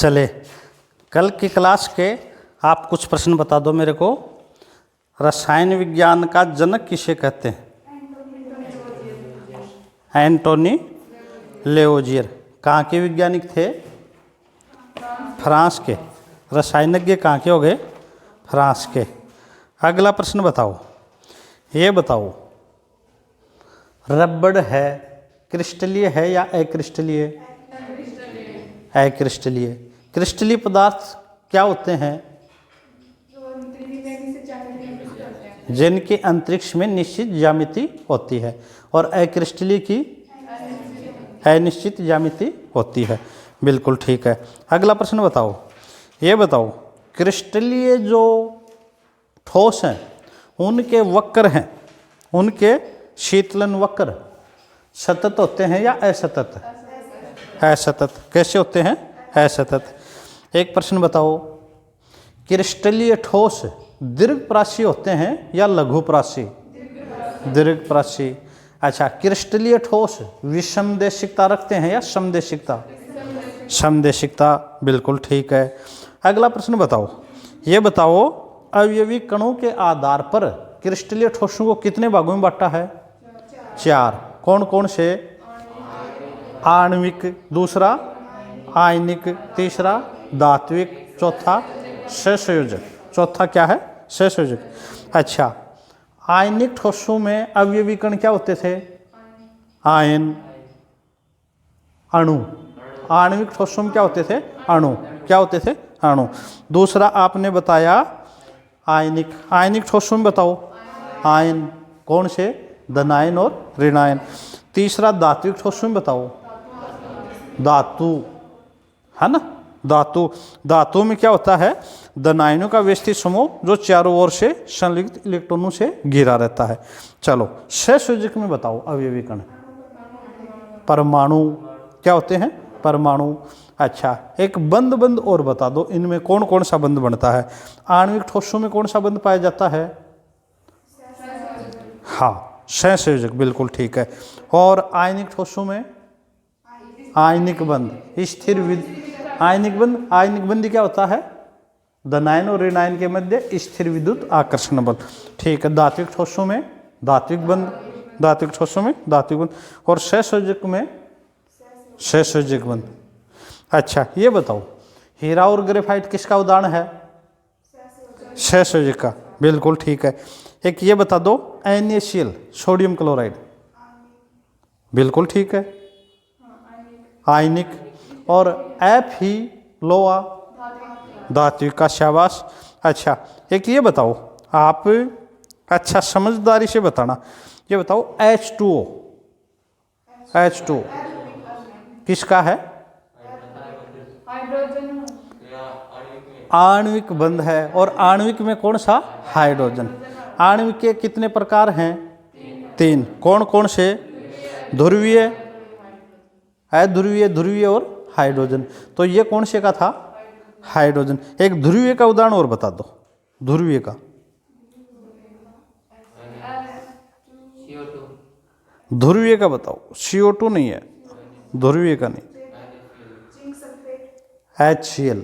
चले, कल की क्लास के आप कुछ प्रश्न बता दो मेरे को। रसायन विज्ञान का जनक किसे कहते हैं? एंटोनी लेओजियर। कहाँ के वैज्ञानिक थे? फ्रांस के। रसायनज्ञ कहाँ के हो गए? फ्रांस के। अगला प्रश्न बताओ, ये बताओ रबड़ है क्रिस्टलीय है या अक्रिस्टलीय? अक्रिस्टलीय। क्रिस्टलीय पदार्थ क्या होते हैं? जिनकी अंतरिक्ष में निश्चित ज्यामिति होती है, और अक्रिस्टलीय की अनिश्चित ज्यामिति होती है। बिल्कुल ठीक है। अगला प्रश्न बताओ, ये बताओ क्रिस्टलीय जो ठोस हैं उनके वक्र हैं, उनके शीतलन वक्र सतत होते हैं या असतत? असतत। कैसे होते हैं? असतत। एक प्रश्न बताओ, क्रिस्टलीय ठोस दीर्घप्राशी होते हैं या लघुप्राशी? दीर्घप्राशी। अच्छा, क्रिस्टलीय ठोस विषमदेशिकता रखते हैं या समदेशिकता? समदेशिकता। बिल्कुल ठीक है। अगला प्रश्न बताओ, ये बताओ अवयवी कणों के आधार पर क्रिस्टलीय ठोसों को कितने भागों में बांटा है? 4। कौन कौन से? आणविक, दूसरा आयनिक, तीसरा धात्विक, चौथा सहसंयोजक। चौथा क्या है? सहसंयोजक। अच्छा, आयनिक ठोसों में अवयवी कण क्या होते थे? आयन, अणु। आणविक ठोसों में क्या होते थे? अणु। क्या होते थे? अणु। दूसरा आपने बताया आयनिक। आयनिक ठोसों में बताओ आयन। कौन से? धनायन और ऋणायन। तीसरा धात्विक ठोसों में बताओ धातु, है ना? धातु। धातु में क्या होता है? धनायनों का व्यवस्थित समूह जो चारों ओर से संलिग्ध इलेक्ट्रॉनों से घिरा रहता है। चलो, सहसंयोजक में बताओ अवयवी कण। परमाणु। क्या होते हैं? परमाणु। अच्छा, एक बंद और बता दो, इनमें कौन कौन सा बंध बनता है? आणविक ठोसों में कौन सा बंध पाया जाता है? हाँ, सहसंयोजक। बिल्कुल ठीक है। और आयनिक ठोसों में आयनिक बंध, स्थिर आयनिक बंध। आयनिक बंध क्या होता है? धनायन और ऋणायन के मध्य स्थिर विद्युत आकर्षण बल। ठीक है। धात्विक ठोसों में धात्विक बंध, धात्विक ठोसों में धात्विक बंध, और सहसंयोजक में सहसंयोजक बंध। अच्छा, ये बताओ हीरा और ग्रेफाइट किसका उदाहरण है? सहसंयोजक का। बिल्कुल ठीक है। एक ये बता दो NaCl सोडियम क्लोराइड। बिल्कुल ठीक है, आयनिक। और Fe लोहा धात्विक का। शाबाश। अच्छा, एक ये बताओ आप, अच्छा समझदारी से बताना, ये बताओ H2O। H2O किसका है? आणविक बंध है। और आणविक में कौन सा? हाइड्रोजन। आणविक के कितने प्रकार हैं? 3। कौन कौन से? ध्रुवीय, अध्रुवीय, ध्रुवीय और हाइड्रोजन। तो ये कौन से का था? हाइड्रोजन। एक ध्रुवीय का उदाहरण और बता दो, ध्रुवीय का। ध्रुवीय का बताओ। CO2 नहीं है, ध्रुवीय का नहीं। HCl।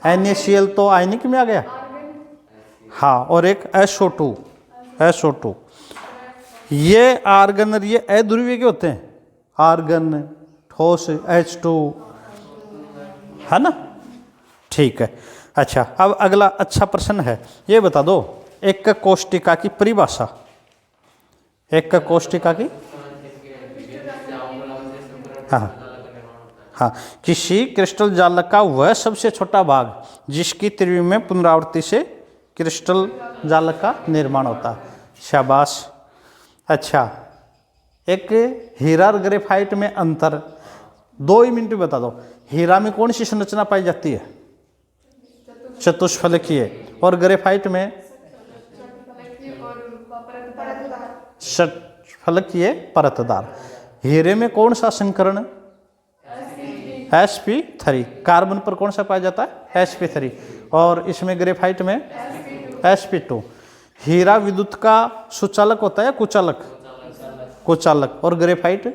NaCl तो आयनिक में आ गया। हाँ, और एक SO2। SO2 ये आर्गन और ये अध्रुवीय के होते हैं। आर्गन, ठोस H2, है ना? ठीक है। अच्छा, अब अगला अच्छा प्रश्न है, ये बता दो एक कोष्टिका की परिभाषा। एक कोष्टिका की, हाँ हाँ, किसी क्रिस्टल जालक का वह सबसे छोटा भाग जिसकी त्रिज्या में पुनरावृत्ति से क्रिस्टल जालक का निर्माण होता है। शाबाश। अच्छा, एक हीरा और ग्रेफाइट में अंतर 2 ही मिनट में बता दो। हीरा में कौन सी संरचना पाई जाती है? चतुष्फलकीय। और ग्रेफाइट में षटफलकीय परतदार। हीरे में कौन सा संकरण? sp3। कार्बन पर कौन सा पाया जाता है? sp3। और इसमें ग्रेफाइट में sp2। हीरा विद्युत का सुचालक होता है या कुचालक? कुचालक। और ग्रेफाइट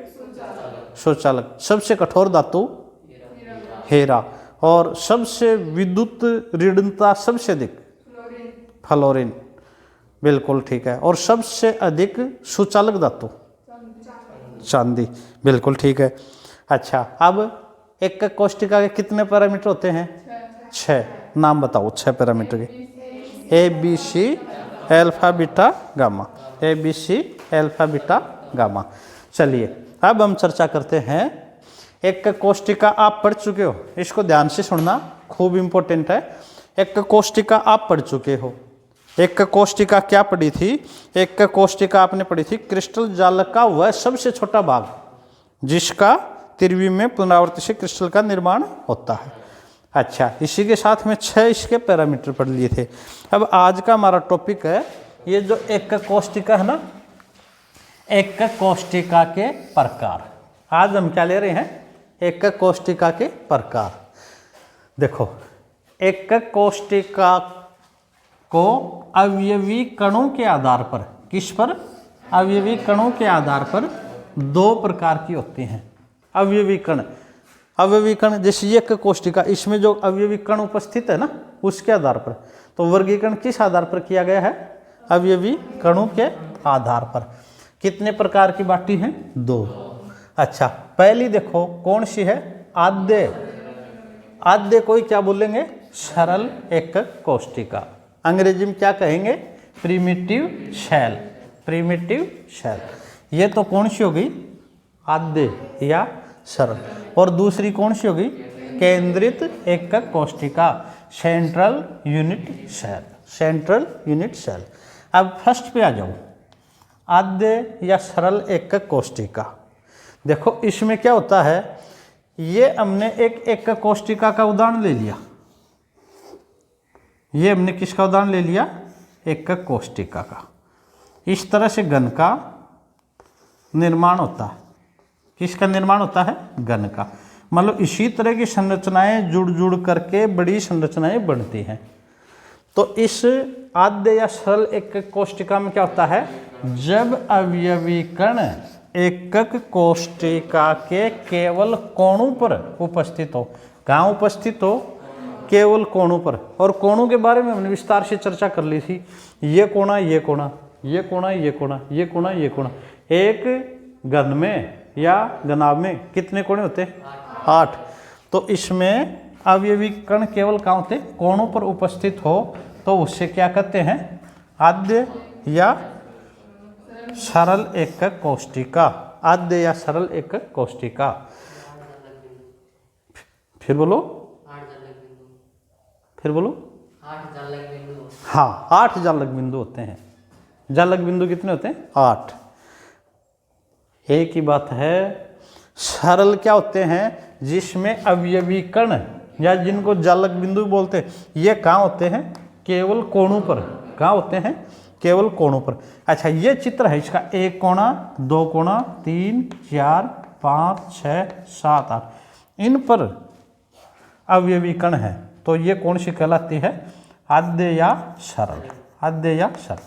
सुचालक। सबसे कठोर धातु हीरा। और सबसे विद्युत ऋणता सबसे अधिक फ्लोरीन, बिल्कुल ठीक है। और सबसे अधिक सुचालक धातु चांदी, बिल्कुल ठीक है। अच्छा, अब एक कोष्टिका के कितने पैरामीटर होते हैं? 6। नाम बताओ 6 पैरामीटर के। ABC alpha beta gamma, ABC alpha beta gamma. चलिए अब हम चर्चा करते हैं। एक कोष्टिका आप पढ़ चुके हो, इसको ध्यान से सुनना, खूब इंपॉर्टेंट है। एक कोष्टिका आप पढ़ चुके हो। एक कोष्टिका क्या पढ़ी थी? एक कोष्टिका आपने पढ़ी थी क्रिस्टल जालक का वह सबसे छोटा भाग जिसका त्रिविम में पुनरावृत्ति से क्रिस्टल का निर्माण होता है। अच्छा, इसी के साथ में 6 इसके पैरामीटर पढ़ लिए थे। अब आज का हमारा टॉपिक है ये जो एक कोष्टिका है ना, एक कोष्टिका के प्रकार। आज हम क्या ले रहे हैं? एक कोष्टिका के प्रकार। देखो, एक कोष्टिका को अवयवी कणों के आधार पर, किस पर? अवयवी कणों के आधार पर 2 प्रकार की होती हैं। अवयवी कण, अवयवी कण जैसे ये एक कोष्टिका, इसमें जो अवयवी कण उपस्थित है ना, उसके आधार पर। तो वर्गीकरण किस आधार पर किया गया है? अवयवी कणों के आधार पर। कितने प्रकार की बाटी हैं? 2। अच्छा, पहली देखो कौन सी है? आद्य। आद्य कोई क्या बोलेंगे? सरल एक कोष्टिका। अंग्रेजी में क्या कहेंगे? Primitive cell, primitive cell. ये तो कौन सी हो गई? आद्य या सरल। और दूसरी कौन सी होगी? केंद्रित एक कोष्टिका, central unit cell, central unit cell. अब फर्स्ट पे आ जाओ, आद्य या सरल एक कोष्टिका। देखो इसमें क्या होता है, ये हमने एक कोष्टिका का उदाहरण ले लिया। ये हमने किसका उदाहरण ले लिया? एक कोष्टिका का। इस तरह से घन का निर्माण होता है। किसका निर्माण होता है? घन का। मतलब इसी तरह की संरचनाएं जुड़ जुड़ करके बड़ी संरचनाएं बनती हैं। तो इस आद्य या सरल एक कोष्टिका में क्या होता है? जब अवयवी कण एकक कोष्टिका के केवल कोणों पर उपस्थित हो। कहाँ उपस्थित हो? केवल कोणों पर। और कोणों के बारे में हमने विस्तार से चर्चा कर ली थी। ये कोणा, ये कोणा, ये कोणा, ये कोणा, ये कोणा, ये कोणा। एक घन में या घनाभ में कितने कोणे होते हैं? 8। तो इसमें अवयवी कण केवल कहाँ होते? कोणों पर उपस्थित हो तो उससे क्या कहते हैं? आद्य या सरल एक कोष्टिका। आद्य या सरल एक कोष्टिका। फिर बोलो, फिर बोलो। 8 जालक बिंदु। हाँ, 8 जालक बिंदु होते हैं। जालक बिंदु कितने होते हैं? 8। एक ही बात है, सरल क्या होते हैं? जिसमें अवयवी कण या जिनको जालक बिंदु बोलते हैं, ये कहाँ होते हैं? केवल कोणों पर। कहाँ होते हैं? केवल कोणों पर। अच्छा, ये चित्र है इसका। 1 कोणा, 2 कोणा, 3, 4, 5, 6, 7, 8। इन पर अवयवी कण है। तो ये कौन सी कहलाती है? आद्य या सरल, आद्य या सरल।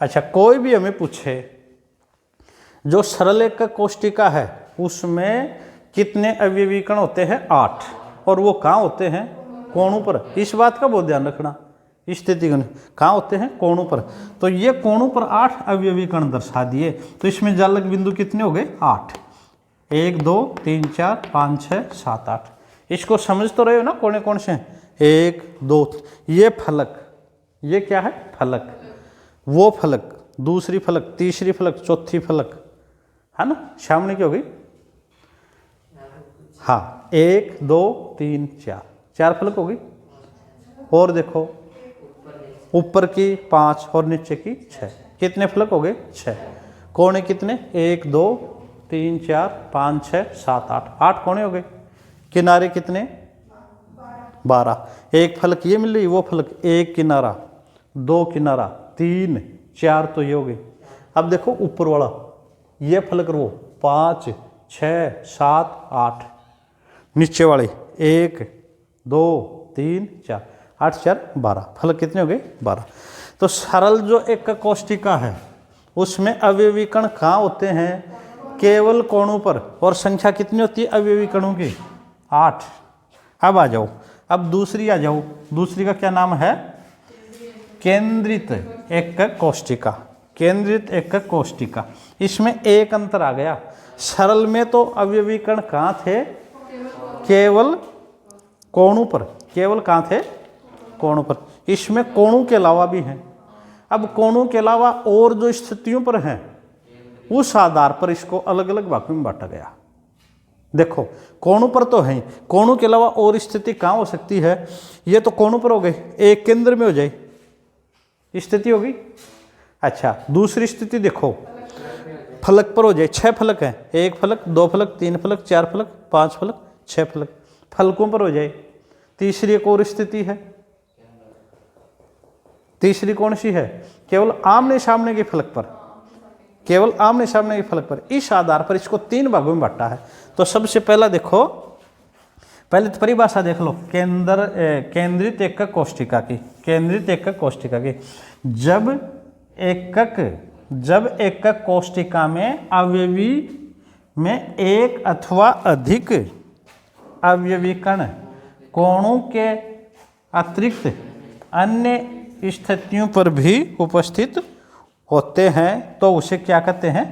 अच्छा, कोई भी हमें पूछे जो सरल एक कोष्टिका है उसमें कितने अवयवी कण होते हैं? 8। और वो कहाँ होते हैं? कोणों पर। इस बात का बहुत ध्यान रखना। स्थिति कहाँ होते हैं? कोणों पर। तो ये कोणों पर 8 अवयवी कण दर्शा दिए। तो इसमें जालक बिंदु कितने हो गए? 8। 1, 2, 3, 4, 5, 6, 7, 8। इसको समझ तो रहे हो ना कोने कौन से हैं? 1, 2। ये फलक, ये क्या है? फलक। वो फलक, दूसरी फलक, तीसरी फलक, चौथी फलक, है ना? सामने की हो गई? हाँ, 1, 2, 3, 4, 4 फलक हो गई। और देखो ऊपर की 5 और नीचे की 6, कितने फलक हो गए? 6। कोने कितने? 1, 2, 3, 4, 5, 6, 7, 8। 8 कोने हो गए। किनारे कितने? 12। एक फलक ये मिल रही, वो फलक, 1 किनारा, 2 किनारा, 3, 4 तो ये हो गए। अब देखो ऊपर वाला, ये फलक रो 5, 6, 7, 8। नीचे वाले 1, 2, 3, 4, 8, 4, 12। फलक कितने हो गए? 12। तो सरल जो एक कोष्टिका है उसमें अवयवी कण कहाँ होते हैं? केवल कोणों पर। और संख्या कितनी होती है अवयवी कणों की? 8। अब आ जाओ, अब दूसरी आ जाओ, दूसरी का क्या नाम है? केंद्रित एकक कोष्ठिका। केंद्रित एकक कोष्ठिका, इसमें एक अंतर आ गया। सरल में तो अवयवी कण कहाँ थे? केवल कोणों पर। केवल कहाँ थे? कोणों पर। इसमें कोणों के अलावा भी हैं। अब कोणों के अलावा और जो स्थितियों पर हैं उस आधार पर इसको अलग अलग भागों में बांटा गया। देखो कोणों पर तो है, कोणों के अलावा और स्थिति कहाँ हो सकती है? ये तो कोणों पर हो गई, एक केंद्र में हो जाए स्थिति होगी। अच्छा दूसरी स्थिति देखो, फलक पर हो जाए। 6 फलक हैं, 1 फलक, 2 फलक, 3 फलक, 4 फलक, 5 फलक, 6 फलक, फलकों पर हो जाए। तीसरी एक और स्थिति है, तीसरी कौन सी है? केवल आमने सामने के फलक पर। केवल आमने सामने के फलक पर। इस आधार पर इसको 3 भागों में बांटा है। तो सबसे पहला देखो, पहले तो परिभाषा देख लो केंद्रित एकक कोष्ठिका की। केंद्रित एकक कोष्ठिका की, जब एकक कोष्ठिका में अवयवी में एक अथवा अधिक अवयवी कण कोणों के अतिरिक्त अन्य स्थितियों पर भी उपस्थित होते हैं तो उसे क्या कहते हैं?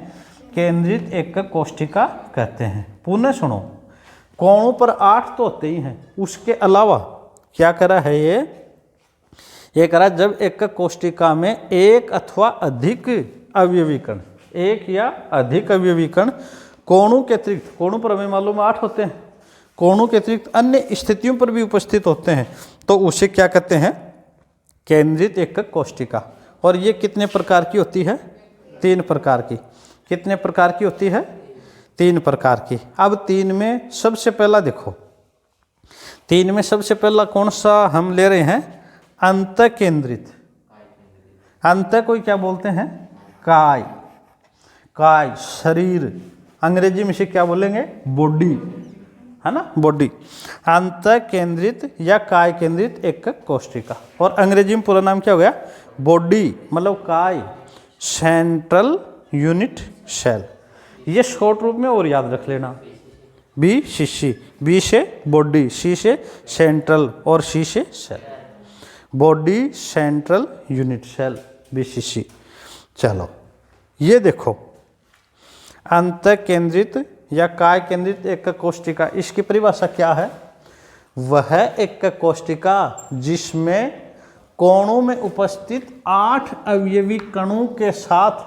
केंद्रित एकक कोष्ठिका कहते हैं। पुनः सुनो, कोणों पर 8 तो होते ही हैं, उसके अलावा क्या करा है ये करा जब एकक कोष्ठिका में एक अथवा अधिक अवयवी कण, एक या अधिक अवयवी कण कोणों के अतिरिक्त, कोणों पर हमें मालूम 8 होते हैं, कोणों के अतिरिक्त अन्य स्थितियों पर भी उपस्थित होते हैं तो उसे क्या कहते हैं? केंद्रित एकक कोष्ठिका। और ये कितने प्रकार की होती है? 3 प्रकार की। कितने प्रकार की होती है? 3 प्रकार की। अब 3 में सबसे पहला देखो, 3 में सबसे पहला कौन सा हम ले रहे हैं? अंत केंद्रित। अंत को क्या बोलते हैं? काय। काय शरीर, अंग्रेजी में से क्या बोलेंगे? बॉडी, है ना, बॉडी। अंत केंद्रित या काय केंद्रित एकक कोष्ठिका। और अंग्रेजी में पूरा नाम क्या हो गया? बॉडी मतलब काय, सेंट्रल यूनिट सेल। ये शॉर्ट रूप में और याद रख लेना, BCC। बी से बॉडी, सी से सेंट्रल और सी से cell. Body central unit cell, BCC। चलो ये देखो, अंत केंद्रित या काय केंद्रित एकक कोष्ठिका, इसकी परिभाषा क्या है? वह एकक कोष्ठिका जिसमें कोणों में उपस्थित 8 अवयवी कणों के साथ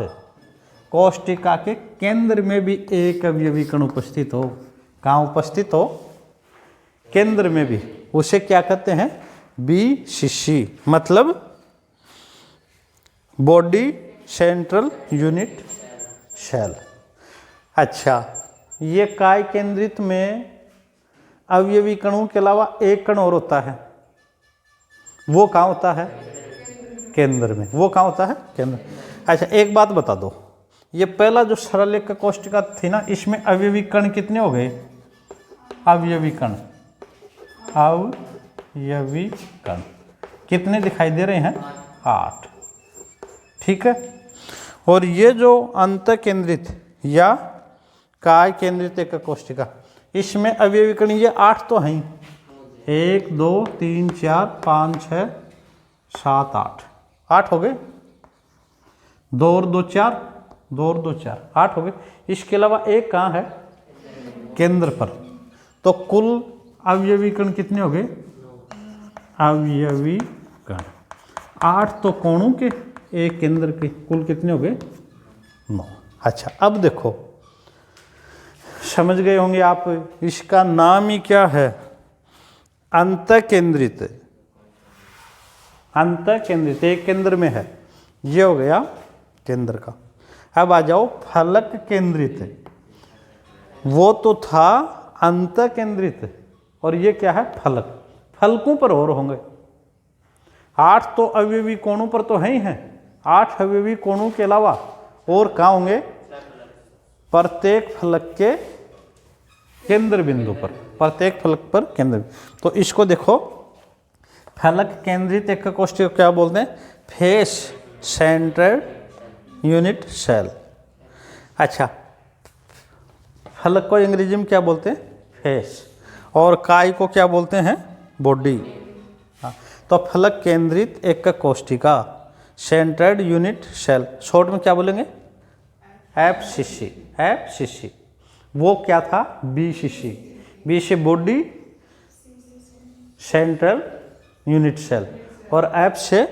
कोष्ठिका के केंद्र में भी एक अवयवी कण उपस्थित हो। कहाँ उपस्थित हो? केंद्र में भी। उसे क्या कहते हैं? BCC मतलब बॉडी सेंट्रल यूनिट सेल। अच्छा, ये काय केंद्रित में अवयवी कणों के अलावा एक कण और होता है, वो कहाँ होता है? केंद्र में। वो कहाँ होता है? केंद्र। अच्छा एक बात बता दो, ये पहला जो सरल एकक कोष्ठिका थी ना, इसमें अवयवी कण कितने हो गए? अवयवी कण, अवयवी कण कितने दिखाई दे रहे हैं? 8। ठीक है। और ये जो अंत केंद्रित या काय केंद्रित एकक कोष्ठिका, इसमें अवयवी कण ये 8 तो हैं, 1 2 3 4 5 6 7 8, 8 हो गए। 2 और 2 4, 2 और 2 4, 8 हो गए। इसके अलावा एक कहाँ है? केंद्र पर। तो कुल अवयवी कण कितने हो गए? अवयवी कण 8 तो कोणों के, एक केंद्र के, कुल कितने हो गए? 9। अच्छा अब देखो, समझ गए होंगे आप, इसका नाम ही क्या है? अंत केंद्रित। अंत केंद्रित एक केंद्र में है, ये हो गया केंद्र का। अब आ जाओ फलक केंद्रित। वो तो था अंत केंद्रित और ये क्या है? फलक। फलकों पर और होंगे। 8 तो अवयवी कोणों पर तो है ही हैं, 8 अवयवी कोणों के अलावा और कहाँ होंगे? प्रत्येक फलक के केंद्र बिंदु पर, प्रत्येक फलक पर केंद्र। तो इसको देखो, फलक केंद्रित एकक कोष्ठिका क्या बोलते हैं? Face centred unit cell. अच्छा, फलक को अंग्रेजी में क्या बोलते हैं? फेस। और काय को क्या बोलते हैं? बॉडी। हाँ, तो फलक केंद्रित एकक कोशिका, सेंट्रेड यूनिट सेल, शॉर्ट में क्या बोलेंगे, एफसीसी। एफसीसी वो क्या था, बीसीसी। बी से बॉडी, सेंट्रल यूनिट सेल, और एफ से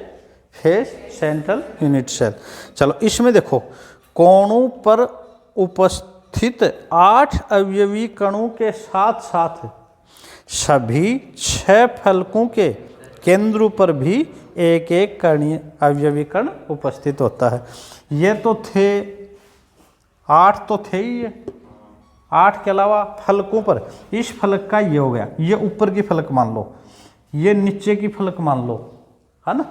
फेस, सेंट्रल यूनिट सेल। चलो इसमें देखो, कोणों पर उपस्थित 8 अवयवी कणों के साथ साथ सभी 6 फलकों के केंद्रों पर भी एक एक कणीय अवयवी कण उपस्थित होता है। ये तो थे 8 तो थे ही, 8 के अलावा फलकों पर, इस फलक का ये हो गया, ये ऊपर की फलक मान लो, ये नीचे की फलक मान लो, है ना।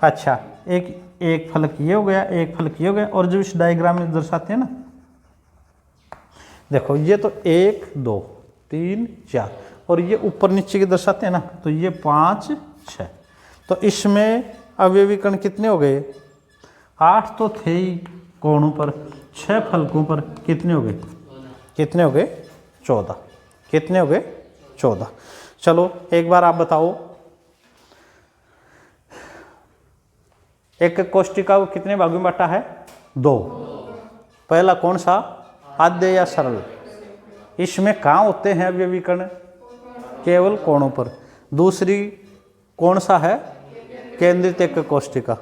अच्छा, एक फलक ये हो गया, एक फलक ये हो गया, और जब इस डायग्राम में दर्शाते हैं ना, देखो ये तो 1 2 3 4, और ये ऊपर नीचे की दर्शाते हैं ना, तो ये 5 6। तो इसमें अवयवी कण कितने हो गए, 8 तो थे ही कोणों पर, 6 फलकों पर कितने हो गए, कितने हो गए, 14। कितने हो गए, 14। चलो एक बार आप बताओ, एक कोशिका को कितने भागों में बांटा है, 2। पहला कौन सा, आद्य या सरल। इसमें कहाँ होते हैं अवयवी कण, केवल कोणों पर। दूसरी कौन सा है, केंद्रित एकक कोशिका।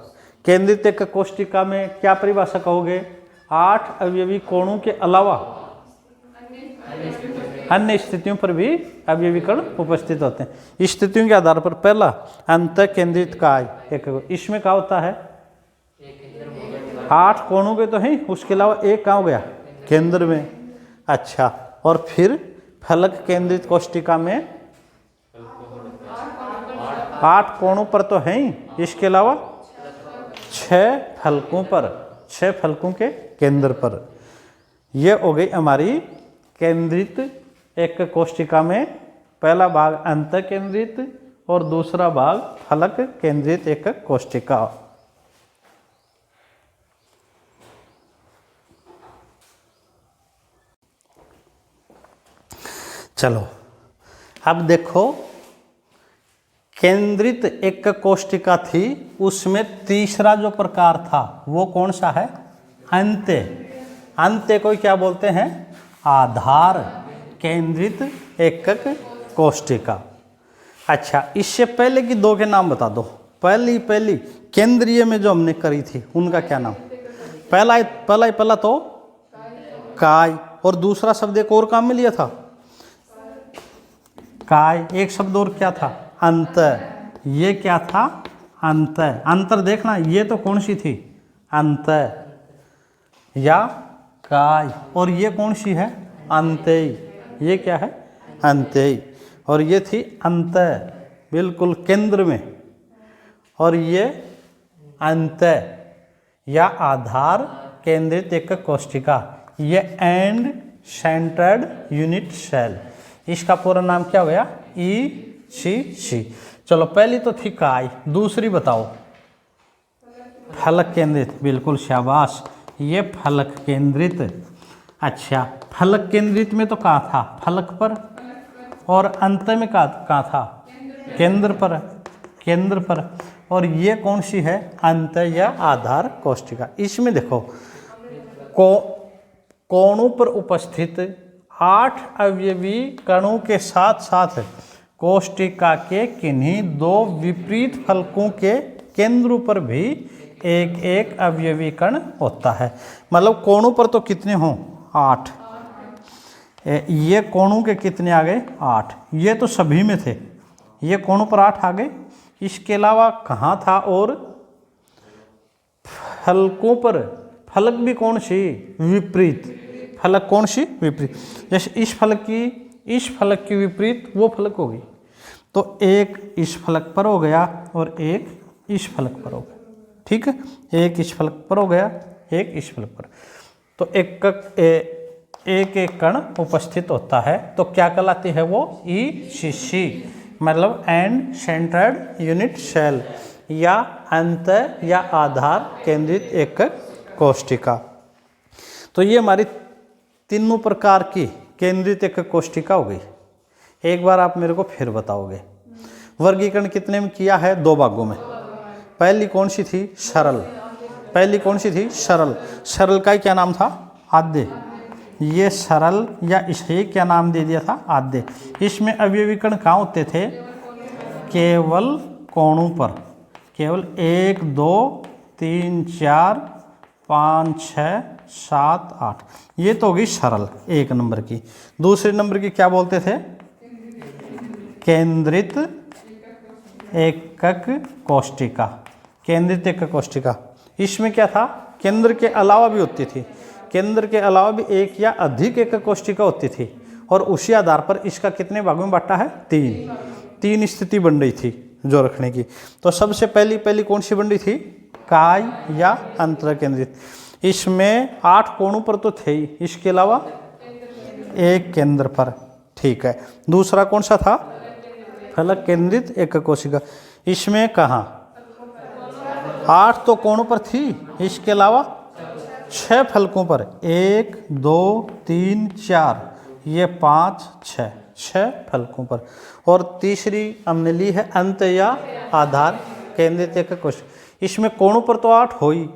केंद्रित एकक कोशिका में क्या परिभाषा कहोगे, 8 अवयवी कोणों के अलावा अन्य स्थितियों पर भी अवयवी कण उपस्थित होते हैं। स्थितियों के आधार पर पहला अंत केंद्रित काय एकक, इसमें क्या होता है, 8 कोणों के तो हैं, उसके अलावा एक कहाँ हो गया, केंद्र में। अच्छा, और फिर फलक केंद्रित कोशिका में 8 कोणों पर तो हैं ही, इसके अलावा 6 फलकों पर, 6 फलकों के केंद्र पर। ये हो गई हमारी केंद्रित एक कोशिका में पहला भाग अंत केंद्रित और दूसरा भाग फलक केंद्रित एक कोशिका। चलो अब देखो, केंद्रित एक कोशिका थी, उसमें तीसरा जो प्रकार था वो कौन सा है, अंत्य। अंत्य को क्या बोलते हैं, आधार केंद्रित एकक कोशिका। अच्छा, इससे पहले की दो के नाम बता दो। पहली केंद्रीय में जो हमने करी थी उनका क्या नाम, पहला तो काय, और दूसरा शब्द एक और काम में लिया था, काय, एक शब्द और क्या था, अंत। ये क्या था, अंत। अंतर देखना, ये तो कौन सी थी, अंत या काय, और ये कौन सी है, अंत्यय। ये क्या है, अंत्यय, और ये थी अंत, बिल्कुल केंद्र में, और ये अंत या आधार केंद्रित एकक कोशिका, ये एंड सेंट्रेड यूनिट सेल। इसका पूरा नाम क्या हो गया, ECC। चलो पहली तो थी काय, दूसरी बताओ, फलक केंद्रित, बिल्कुल शाबाश, ये फलक केंद्रित। अच्छा, फलक केंद्रित में तो कहाँ था, फलक पर, और अंत में कहाँ था, केंद्र पर, केंद्र पर। और ये कौन सी है, अंत या आधार कोशिका। इसमें देखो, कोणों पर उपस्थित 8 अवयवी कणों के साथ साथ कोशिका के किन्हीं 2 विपरीत फलकों के केंद्रों पर भी एक एक अवयवी कण होता है। मतलब कोणों पर तो कितने हों, 8। ये कोणों के कितने आ गए, 8। ये तो सभी में थे, ये कोणों पर 8 आ गए। इसके अलावा कहाँ था, और फलकों पर, फलक भी कौन सी, विपरीत। फलक कौन सी, विपरीत। जैसे इस फलक की विपरीत वो फलक होगी, तो एक इस फलक पर हो गया और एक इस फलक पर हो गया, ठीक है। एक इस फलक पर हो गया, एक इस फलक पर, तो एक कण उपस्थित होता है, तो क्या कहलाती है वो, ECC, मतलब एंड सेंट्रेड यूनिट सेल या अंत या आधार केंद्रित एकक कोशिका। तो ये हमारी तीनों प्रकार की केंद्रित एकक कोशिका हो गई। एक बार आप मेरे को फिर बताओगे, वर्गीकरण कितने में किया है? 2 भागों में। पहली कौन सी थी? सरल। पहली कौन सी थी? सरल। सरल का ही क्या नाम था? आद्य। ये सरल या इसे क्या नाम दे दिया था? आद्य। इसमें अवयवीकरण कहाँ होते थे? केवल कोणों पर। केवल 1 2 3 4 5 6 7 8। ये तो होगी सरल 1 नंबर की। दूसरे नंबर की क्या बोलते थे? केंद्रित एकक कोष्टिका। केंद्रित एकक कोष्टिका। इसमें क्या था? केंद्र के अलावा भी होती थी। केंद्र के अलावा भी एक या अधिक एकक कोष्टिका होती थी और उसी आधार पर इसका कितने भागों में बांटा है? 3 स्थिति बन रही थी जो रखने की। तो सबसे पहली कौन सी बन रही थी? काय या अंतर केंद्रित। इसमें 8 कोणों पर तो थे ही, इसके अलावा एक केंद्र पर। ठीक है। दूसरा कौन सा था? फलक केंद्रित एकक कोशिका। इसमें कहाँ? 8 तो कोणों पर थी, इसके अलावा 6 फलकों पर। 1 2 3 4, ये 5 6 फलकों पर। और तीसरी हमने ली है अंत या आधार केंद्रित एकक कोशिका। इसमें कोणों पर तो 8 हो ही,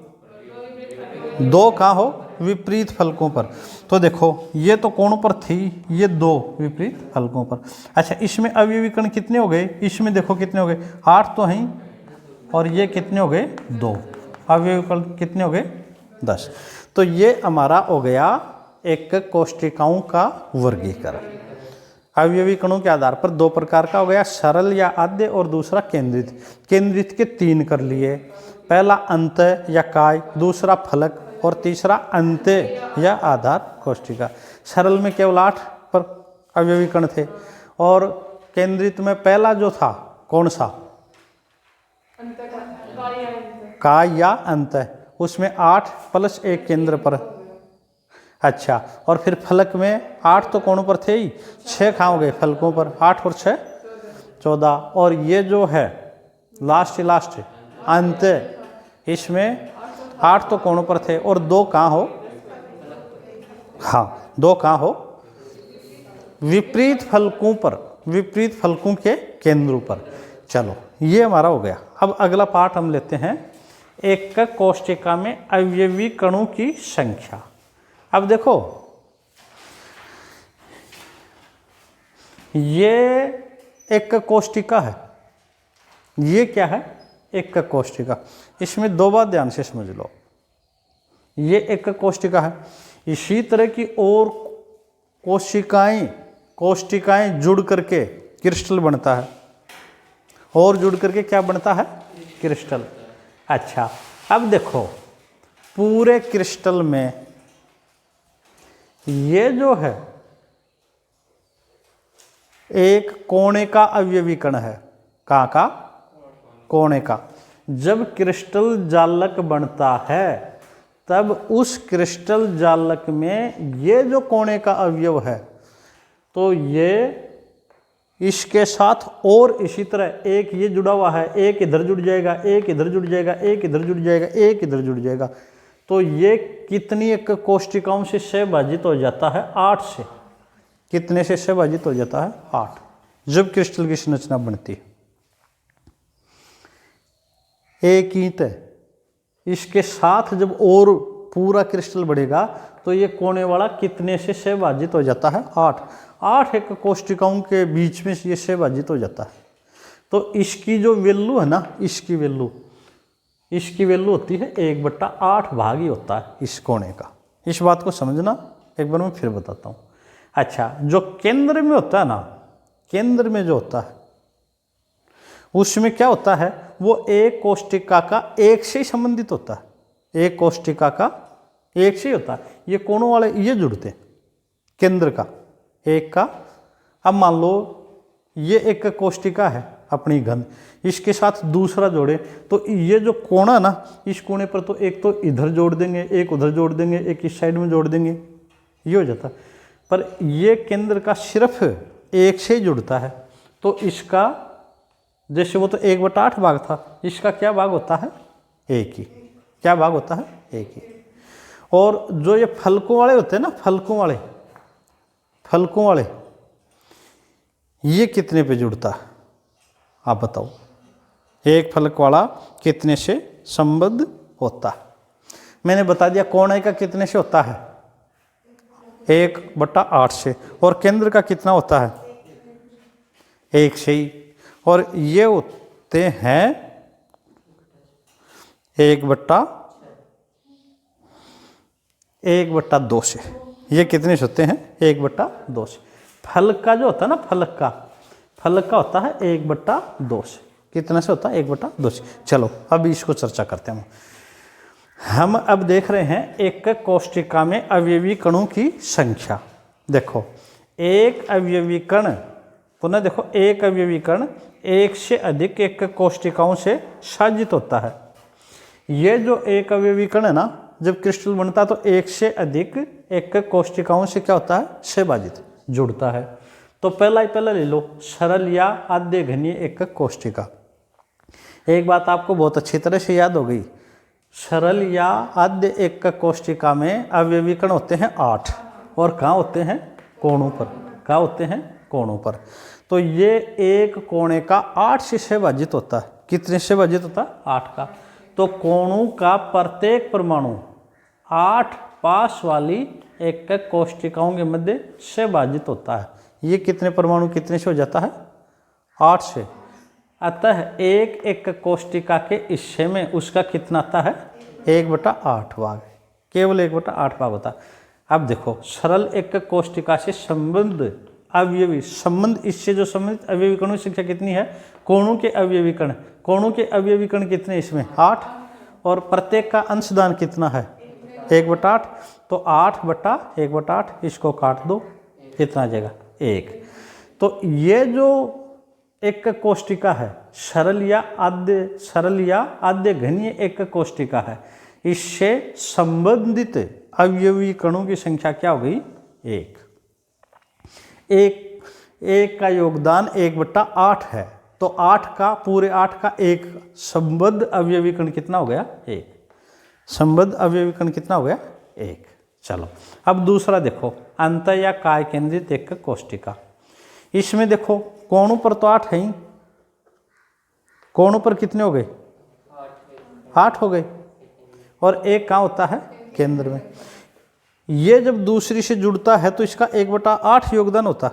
2 कहाँ हो? विपरीत फलकों पर। तो देखो ये तो कोणों पर थी, ये 2 विपरीत फलकों पर। अच्छा, इसमें अवयवीकरण कितने हो गए? इसमें देखो कितने हो गए? 8 तो हैं और ये कितने हो गए? 2। अवयवीकरण कितने हो गए? 10। तो ये हमारा हो गया एकक कोष्टिकाओं का वर्गीकरण। अवयवीकरणों के आधार पर 2 प्रकार का हो गया, सरल या आद्य और दूसरा केंद्रित। केंद्रित के 3 कर लिए। पहला अंत या काय, दूसरा फलक और तीसरा अंत्य या आधार कोष्टिका। सरल में केवल 8 पर अवयवीकरण थे और केंद्रित में पहला जो था कौन सा? काय या अंत, उसमें 8 + 1 केंद्र पर। अच्छा, और फिर फलक में 8 तो कोणों पर थे ही, 6 कहाँ हो गए? फलकों पर। 8 और 6 14। और ये जो है लास्ट अंत, इसमें 8 तो कोणों पर थे और 2 कहाँ हो? हाँ, 2 कहाँ हो? विपरीत फलकों पर, विपरीत फलकों के केंद्रों पर। चलो ये हमारा हो गया। अब अगला पार्ट हम लेते हैं, एकक कोष्टिका में अवयवी कणों की संख्या। अब देखो ये एकक कोष्टिका है। ये क्या है? एकक कोष्टिका। इसमें 2 बात ध्यान से समझ लो। ये एकक कोष्टिका है। इसी तरह की और कोष्टिकाएं जुड़ करके क्रिस्टल बनता है, और जुड़ करके क्या बनता है? क्रिस्टल। अच्छा, अब देखो पूरे क्रिस्टल में ये जो है एक कोणे का अवयवीकरण है। कहाँ का? कोणे का। जब क्रिस्टल जालक बनता है तब उस क्रिस्टल जालक में ये जो कोणे का अवयव है, तो ये इसके साथ और इसी तरह एक ये जुड़ा हुआ है, एक इधर जुड़ जाएगा, एक इधर जुड़ जाएगा, एक इधर जुड़ जाएगा, एक इधर जुड़ जाएगा। तो ये कितनी एक कोष्टिकाओं से सहभाजित हो जाता है? 8 से। कितने से सहभाजित हो जाता है? 8, जब क्रिस्टल की संरचना बनती है। एक ईंट है, इसके साथ जब और पूरा क्रिस्टल बढ़ेगा तो ये कोने वाला कितने से सहभाजित हो जाता है? 8 एक कोष्टिकाओं के बीच में ये सहभाजित हो जाता है। तो इसकी जो वैल्यू है ना, इसकी वैल्यू होती है 1/8 भाग ही होता है इस कोने का। इस बात को समझना, एक बार मैं फिर बताता हूँ। अच्छा, जो केंद्र में होता है ना, केंद्र में जो होता है उसमें क्या होता है? वो एक कोष्टिका का एक से ही संबंधित होता है। एक कोष्टिका का एक से ही होता है। ये कोनों वाले ये जुड़ते हैं केंद्र का, एक का। अब मान लो ये एक कोष्टिका है अपनी घन, इसके साथ दूसरा जोड़े तो ये जो कोना ना, इस कोने पर तो एक तो इधर जोड़ देंगे, एक उधर जोड़ देंगे, एक इस साइड में जोड़ देंगे, ये हो जाता है। पर ये केंद्र का सिर्फ एक से ही जुड़ता है। तो इसका जैसे वो तो 1/8 भाग था, इसका क्या भाग होता है? एक ही। क्या भाग होता है? एक ही। और जो ये फलकों वाले होते हैं ना, फलकों वाले ये कितने पे जुड़ता है? आप बताओ, एक फलक वाला कितने से संबद्ध होता है? मैंने बता दिया कोणे का कितने से होता है, 1/8 से, और केंद्र का कितना होता है, 1 से ही, और ये होते हैं 1/2 से। ये कितने से होते हैं, 1/2 से। फलक का जो होता है ना, फलक का होता है 1/2 से। कितने से होता है, 1/2 से। चलो अब इसको चर्चा करते हैं। हम अब देख रहे हैं एक कोष्टिका में अवयवी कणों की संख्या। देखो एक अवयवी कण, पुनः देखो, एक अवयवी कण एक से अधिक एक कोष्टिकाओं से साजित होता है। ये जो एक अवयवी कण है ना, जब क्रिस्टल बनता है तो एक से अधिक एक कोष्टिकाओं से क्या होता है, विभाजित, जुड़ता है। तो पहला ले लो, सरल या आद्य घनीय एक कोष्टिका। एक बात आपको बहुत अच्छी तरह से याद हो गई, सरल या आद्य एक कोष्टिका में अवयवी कण होते हैं 8, और कहाँ होते हैं, कोणों पर। कहाँ होते हैं, कोणों पर। तो ये एक कोणे का 8 से विभाजित होता है। कितने से विभाजित होता है, 8 का। तो कोणों का प्रत्येक परमाणु 8 पास वाली एक कोष्टिकाओं के मध्य से विभाजित होता है। ये कितने परमाणु कितने से हो जाता है, 8 से। अतः एक कोष्टिका के हिस्से में उसका कितना आता है, 1/8 भाग, केवल 1/8 भाग होता है। अब देखो, सरल एक कोष्टिका से संबंध अवयवी, संबंध इससे जो संबंधित अवयवी कणों की संख्या कितनी है, कोणों के अवयवी कण। कोणों के अवयवी कण कितने इसमें, 8, और प्रत्येक का अंशदान कितना है, 1/8। तो 8/1/8, इसको काट दो, कितना आ जाएगा, 1। तो ये जो एक कोष्टिका है, सरल या आद्य घनीय एक कोष्टिका है, इससे संबंधित अवयवी कणों की संख्या क्या हो गई, 1। एक का योगदान 1/8 है, तो 8 का, पूरे 8 का एक संबद्ध अवयवी कण कितना हो गया, 1। संबद्ध अवयवी कण कितना हो गया, 1। चलो अब दूसरा देखो, अंत या काय केंद्रित एक कोष्टिका। इसमें देखो कोणों पर तो 8 है ही, कोणों पर कितने हो गए, 8 हो गए, और एक कहाँ होता है, केंद्र में। ये जब दूसरी से जुड़ता है तो इसका 1/8 योगदान होता है,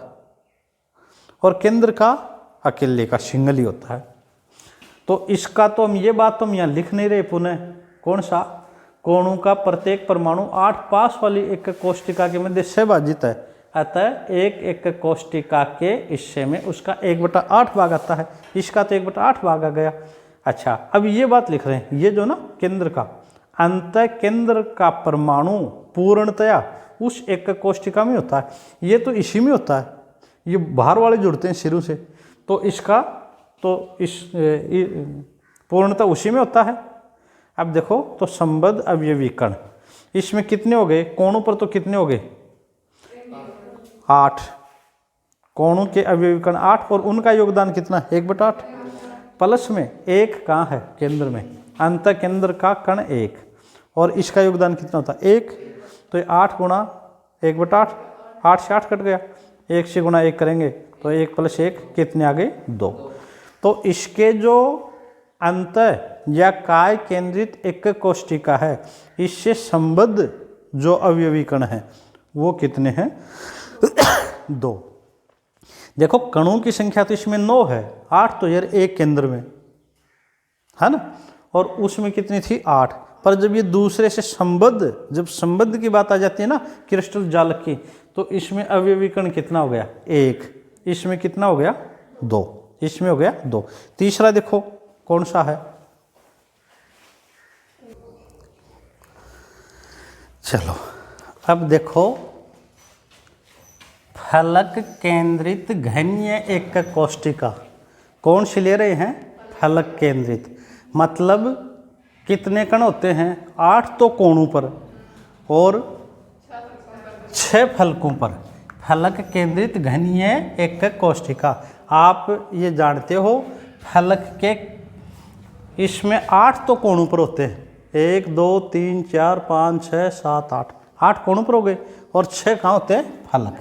और केंद्र का अकेले का सिंगल ही होता है। तो इसका तो हम, ये बात तो हम यहाँ लिख नहीं रहे पुनः, कौन सा, कोणों का प्रत्येक परमाणु 8 पास वाली एक कोष्टिका के मध्य से विभाजित है। अतः एक कोष्टिका के हिस्से में उसका 1/8 भाग आता है। इसका तो 1/8 भाग आ गया। अच्छा, अब ये बात लिख रहे हैं, ये जो ना केंद्र का, अंत केंद्र का परमाणु पूर्णतया उस एक कोष्टिका में होता है। ये तो इसी में होता है, ये बाहर वाले जुड़ते हैं शुरू से, तो इसका तो इस पूर्णतः उसी में होता है। अब देखो, तो संबद्ध अवयवी कण, इसमें कितने हो गए, कोणों पर तो कितने हो गए, 8। कोणों के अवयवी कण 8, और उनका योगदान कितना, 1/8। प्लस में 1 कहाँ है, केंद्र में, अंत केंद्र का कण 1, और इसका योगदान कितना होता है, 1। तो 8 गुणा 1/8, 8 से 8 कट गया, 1 से गुणा 1 करेंगे तो 1 + 1 कितने आ गए, 2। तो इसके जो अंत या काय केंद्रित एक कोष्टिका है, इससे संबद्ध जो अवयवी कण है वो कितने हैं, 2। देखो कणों की संख्या तो इसमें 9 है, 8 तो यार एक केंद्र में है ना, और उसमें कितनी थी, 8। पर जब ये दूसरे से संबद्ध, जब संबद्ध की बात आ जाती है ना क्रिस्टल जालक की, तो इसमें अवयवी कण कितना हो गया, 1। इसमें कितना हो गया, 2। इसमें हो गया 2। तीसरा देखो कौन सा है, चलो अब देखो, फलक केंद्रित घनीय एक कोष्टिका। कौन सी ले रहे हैं, फलक केंद्रित, मतलब कितने कण होते हैं, 8 तो कोणों पर और 6 फलकों पर। फलक केंद्रित घनीय एक कोष्टिका, आप ये जानते हो, फलक के इसमें 8 तो कोणों पर होते हैं, 1 2 3 4 5 6 7 8, 8 कोणों पर हो गए, और 6 कहाँ होते हैं, फलक।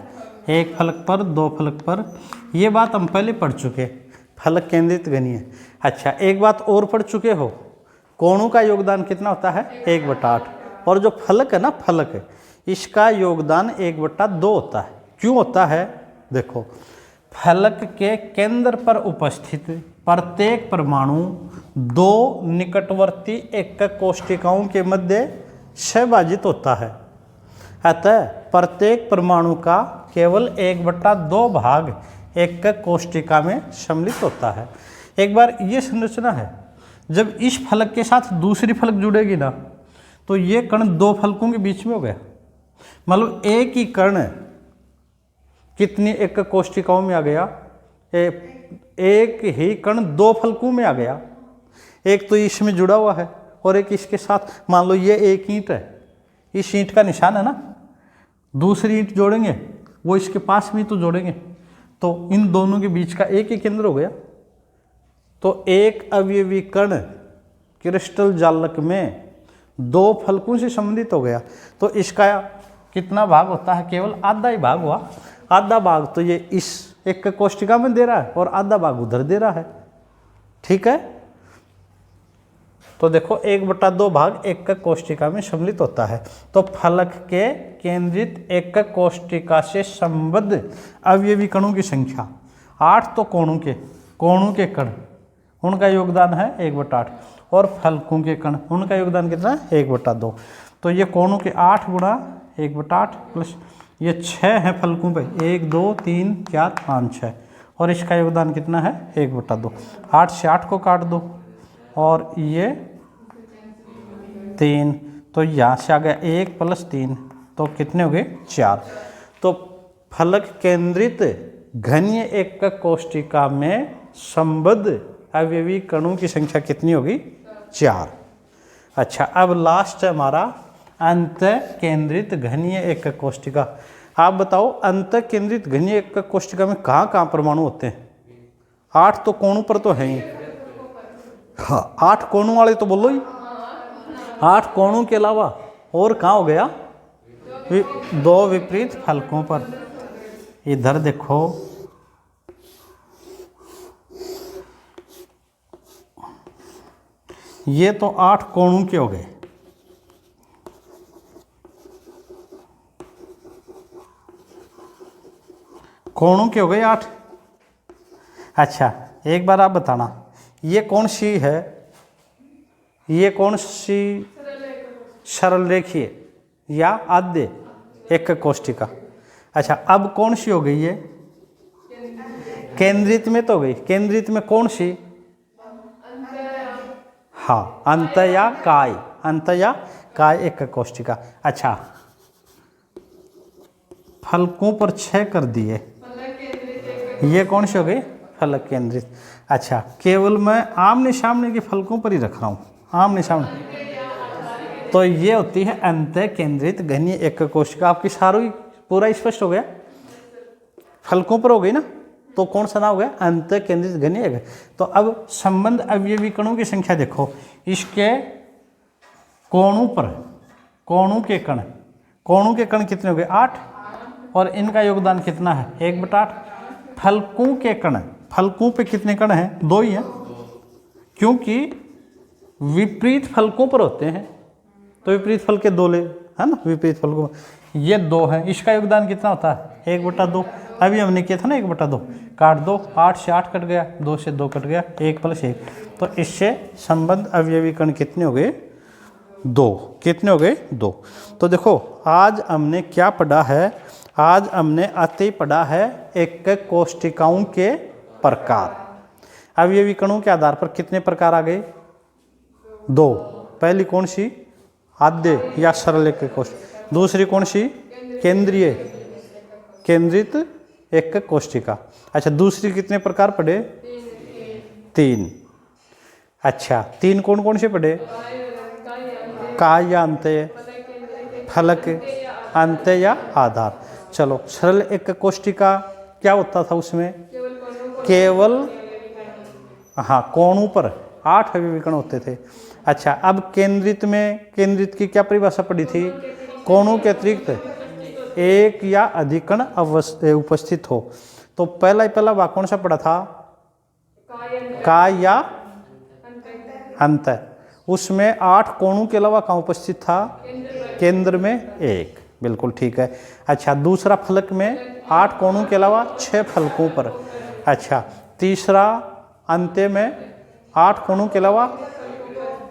1 फलक पर, 2 फलक पर। ये बात हम पहले पढ़ चुके। फलक केंद्रित घनीय। अच्छा, एक बात और पढ़ चुके हो, कोणों का योगदान कितना होता है 1/8, और जो फलक है ना, फलक है, इसका योगदान 1/2 होता है। क्यों होता है? देखो, फलक के केंद्र पर उपस्थित प्रत्येक परमाणु दो निकटवर्ती एकक कोष्ठिकाओं के मध्य सहभाजित होता है। अतः प्रत्येक परमाणु का केवल 1/2 भाग एकक कोष्ठिका में सम्मिलित होता है। एक बार ये संरचना है, जब इस फलक के साथ दूसरी फलक जुड़ेगी ना, तो ये कण दो फलकों के बीच में हो गया। मतलब एक ही कण कितनी एकक कोष्ठिकाओं में आ गया? एक ही कण दो फलकों में आ गया। एक तो इसमें जुड़ा हुआ है और एक इसके साथ। मान लो ये एक ईंट है, इस ईंट का निशान है ना, दूसरी ईंट जोड़ेंगे, वो इसके पास में तो जोड़ेंगे, तो इन दोनों के बीच का एक ही केंद्र हो गया। तो एक अवयवी कण क्रिस्टल जालक में दो फलकों से संबंधित हो गया, तो इसका कितना भाग होता है? केवल आधा ही भाग हुआ। आधा भाग तो ये इस एक कोष्ठिका में दे रहा है और आधा भाग उधर दे रहा है। ठीक है, तो देखो 1/2 भाग एकक कोष्ठिका में सम्मिलित होता है। तो फलक के केंद्रित एकक कोष्ठिका से संबद्ध अवयवी कणों की संख्या 8। तो कोणों के कण, उनका योगदान है 1/8, और फलकों के कण, उनका योगदान कितना है? 1/2। तो ये कोणों के 8 गुणा 1/8 प्लस ये 6 है फलकों पे, 1 2 3 4 5 6, और इसका योगदान कितना है? 1/2। 8 से 8 को काट दो और ये 3, तो यहाँ से आ गया 1 + 3, तो कितने हो गए? 4। तो फलक केंद्रित घनीय एकक कोष्ठिका में संबद्ध अवयवी कणों की संख्या कितनी होगी? 4। अच्छा, अब लास्ट है हमारा अंत केंद्रित घनीय एकक कोष्ठिका। आप बताओ, अंत केंद्रित घनीय एकक कोष्ठिका में कहाँ कहाँ परमाणु होते हैं? 8 तो कोणों पर तो है ही। हाँ, 8 कोणों वाले तो बोलो ही। 8 कोणों के अलावा और कहाँ हो गया? 2 विपरीत फलकों पर। इधर देखो, ये तो 8 कोणों के हो गए। कोणों के हो गए 8। अच्छा, एक बार आप बताना, ये कौन सी है? ये कौन सी सरल रेखीय या आद्य एकक कोष्ठिका? अच्छा, अब कौन सी हो गई है? केंद्रित में तो हो गई। केंद्रित में कौन सी? हाँ, अंत या काय एकक कोष्ठिका। अच्छा, फलकों पर 6 कर दिए, ये कौन सी हो गई? फलक केंद्रित। अच्छा, केवल मैं आमने सामने के फलकों पर ही रख रहा हूँ, आमने सामने। तो ये होती है अंत केंद्रित घनीय एकक कोशिका। आपकी सारी पूरा स्पष्ट हो गया, फलकों पर हो गई ना, तो कौन सा नाम हो गया? अंत केंद्रित घनीय एकक। तो अब संबंध अवयवी कणों की संख्या देखो, इसके कोणों पर कोणों के कण कितने हो गए? 8, और इनका योगदान कितना है? 1/8। फलकों के कण, फलकों पे कितने कण हैं? 2 ही हैं, क्योंकि विपरीत फलकों पर होते हैं, तो विपरीत फल के 2 ले, है ना, विपरीत फलकों ये 2 हैं। इसका योगदान कितना होता है? 1/2। अभी हमने किया था ना 1/2, काट दो, 8 से 8 कट गया, 2 से 2 कट गया, 1 + 1, तो इससे संबंध अवयवी कण कितने हो गए? 2। कितने हो गए? 2। तो देखो, आज हमने क्या पढ़ा है? आज हमने अति पढ़ा है एकक कोष्ठिकाओं के प्रकार। अवयवी कणों के आधार पर कितने प्रकार आ गए? 2। पहली कौन सी? आद्य या सरल एकक कोष्ठिका। दूसरी कौन सी? केंद्रित एकक कोष्ठिका। अच्छा, दूसरी कितने प्रकार पढ़े? 3। अच्छा, 3 कौन कौन से पढ़े? काय या अंत्य, फलक, अंत्य या आधार। चलो, सरल एकक कोष्ठिका क्या होता था उसमें? केवल हाँ, कोणों पर 8 अवयवी कण होते थे। अच्छा, अब केंद्रित में, केंद्रित की क्या परिभाषा पड़ी थी? कोणों के अतिरिक्त एक या अधिक कण उपस्थित हो। तो पहला भाग कौन सा पड़ा था? काय या अंत। उसमें 8 कोणों के अलावा कहाँ उपस्थित था? केंद्र में 1। बिल्कुल ठीक है। अच्छा, दूसरा फलक में 8 कोणों के अलावा 6 फलकों पर। अच्छा, तीसरा अंत्य में 8 कोणों के अलावा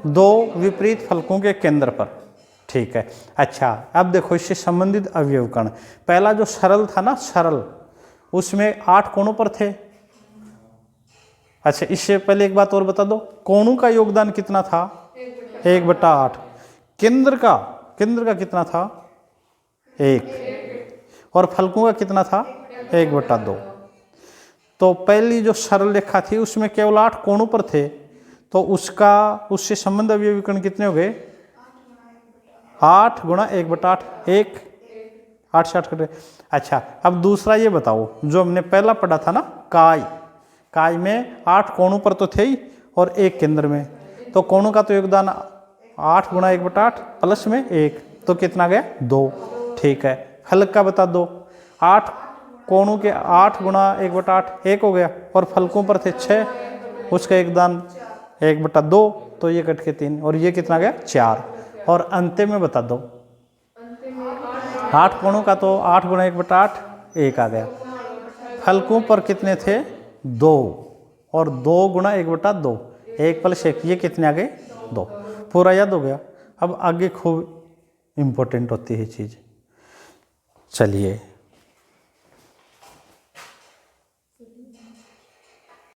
2 विपरीत फलकों के केंद्र पर। ठीक है। अच्छा, अब देखो इससे संबंधित अवयवकण। पहला जो सरल था ना, सरल, उसमें 8 कोणों पर थे। अच्छा, इससे पहले एक बात और बता दो, कोणों का योगदान कितना था? 1/8। केंद्र का कितना था? 1। और फलकों का कितना था? 1/2। तो पहली जो सरल रेखा थी उसमें केवल 8 कोणों पर थे, तो उससे संबंध अवयवीकरण कितने हो गए? 8 गुणा 1/8, 1। 8 से 8 कटे। अच्छा, अब दूसरा ये बताओ, जो हमने पहला पढ़ा था ना, काय में 8 कोणों पर तो थे ही और 1 केंद्र में, तो कोणों का तो योगदान 8 गुणा 1/8 प्लस में 1, तो कितना गया? 2। ठीक है। फलक का बता दो, 8 कोणों के 8 गुणा 1/8 1 हो गया, और फलकों पर थे 6, उसका योगदान 1/2, तो ये कट के 3, और ये कितना गया? 4। और अंत्य में बता दो, 8 कोणों का तो 8 गुणा 1/8 1 आ गया, फलकों पर कितने थे? 2, और 2 गुणा 1/2, 1 प्लस 1, ये कितने आ गए? 2। पूरा याद हो गया। अब आगे खूब इम्पोर्टेंट होती है चीज़। चलिए